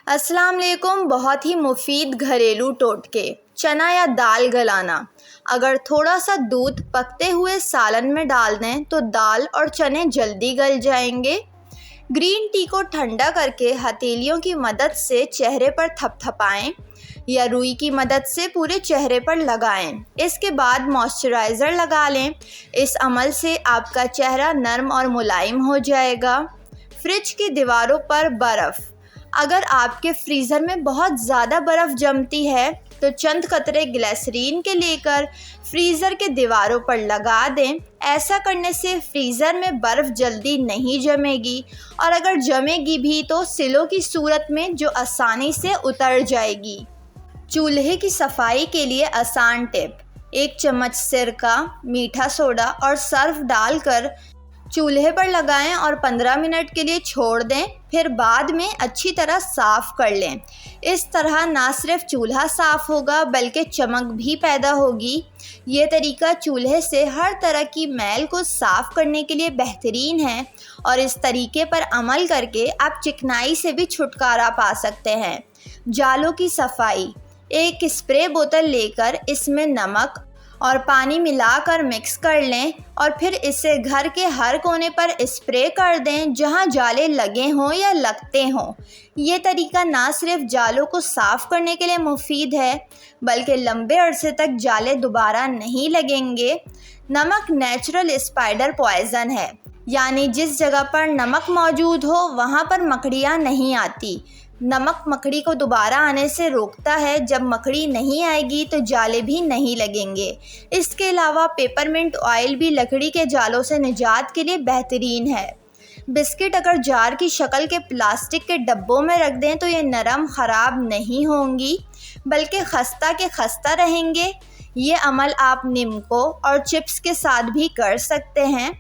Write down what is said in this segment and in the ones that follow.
अस्सलाम वालेकुम। बहुत ही मुफीद घरेलू टोटके, चना या दाल गलाना। अगर थोड़ा सा दूध पकते हुए सालन में डाल दें तो दाल और चने जल्दी गल जाएंगे। ग्रीन टी को ठंडा करके हथेलियों की मदद से चेहरे पर थपथपाएं या रुई की मदद से पूरे चेहरे पर लगाएं। इसके बाद मॉइस्चराइज़र लगा लें। इस अमल से आपका चेहरा नरम और मुलायम हो जाएगा। फ्रिज की दीवारों पर बर्फ़। अगर आपके फ्रीज़र में बहुत ज़्यादा बर्फ़ जमती है तो चंद कतरे ग्लिसरीन के लेकर फ्रीज़र के दीवारों पर लगा दें। ऐसा करने से फ्रीज़र में बर्फ़ जल्दी नहीं जमेगी और अगर जमेगी भी तो सिलों की सूरत में जो आसानी से उतर जाएगी। चूल्हे की सफाई के लिए आसान टिप: 1 चम्मच सिरका, मीठा सोडा और सर्फ डालकर चूल्हे पर लगाएं और 15 मिनट के लिए छोड़ दें। फिर बाद में अच्छी तरह साफ़ कर लें। इस तरह ना सिर्फ चूल्हा साफ़ होगा बल्कि चमक भी पैदा होगी। ये तरीका चूल्हे से हर तरह की मैल को साफ़ करने के लिए बेहतरीन है और इस तरीके पर अमल करके आप चिकनाई से भी छुटकारा पा सकते हैं। जालों की सफाई: 1 स्प्रे बोतल लेकर इसमें नमक और पानी मिलाकर मिक्स कर लें और फिर इसे घर के हर कोने पर स्प्रे कर दें जहां जाले लगे हों या लगते हों। ये तरीका ना सिर्फ जालों को साफ़ करने के लिए मुफीद है बल्कि लंबे अरसे तक जाले दोबारा नहीं लगेंगे। नमक नेचुरल स्पाइडर पॉइज़न है, यानी जिस जगह पर नमक मौजूद हो वहाँ पर मकड़ियाँ नहीं आती। नमक मकड़ी को दोबारा आने से रोकता है। जब मकड़ी नहीं आएगी तो जाले भी नहीं लगेंगे। इसके अलावा पेपरमिंट ऑयल भी लकड़ी के जालों से निजात के लिए बेहतरीन है। बिस्किट अगर जार की शक्ल के प्लास्टिक के डब्बों में रख दें तो ये नरम ख़राब नहीं होंगी बल्कि खस्ता के खस्ता रहेंगे। ये अमल आप नीमको और चिप्स के साथ भी कर सकते हैं।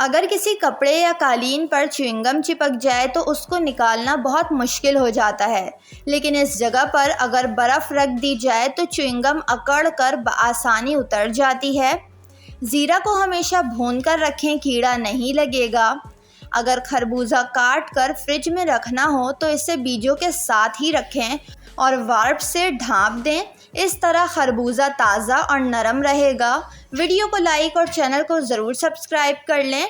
अगर किसी कपड़े या कालीन पर च्युइंगम चिपक जाए तो उसको निकालना बहुत मुश्किल हो जाता है, लेकिन इस जगह पर अगर बर्फ़ रख दी जाए तो च्युइंगम अकड़ कर आसानी उतर जाती है। ज़ीरा को हमेशा भून कर रखें, कीड़ा नहीं लगेगा। अगर खरबूजा काट कर फ्रिज में रखना हो तो इसे बीजों के साथ ही रखें और वार्प से ढाँप दें। इस तरह खरबूजा ताज़ा और नरम रहेगा। वीडियो को लाइक और चैनल को ज़रूर सब्सक्राइब कर लें।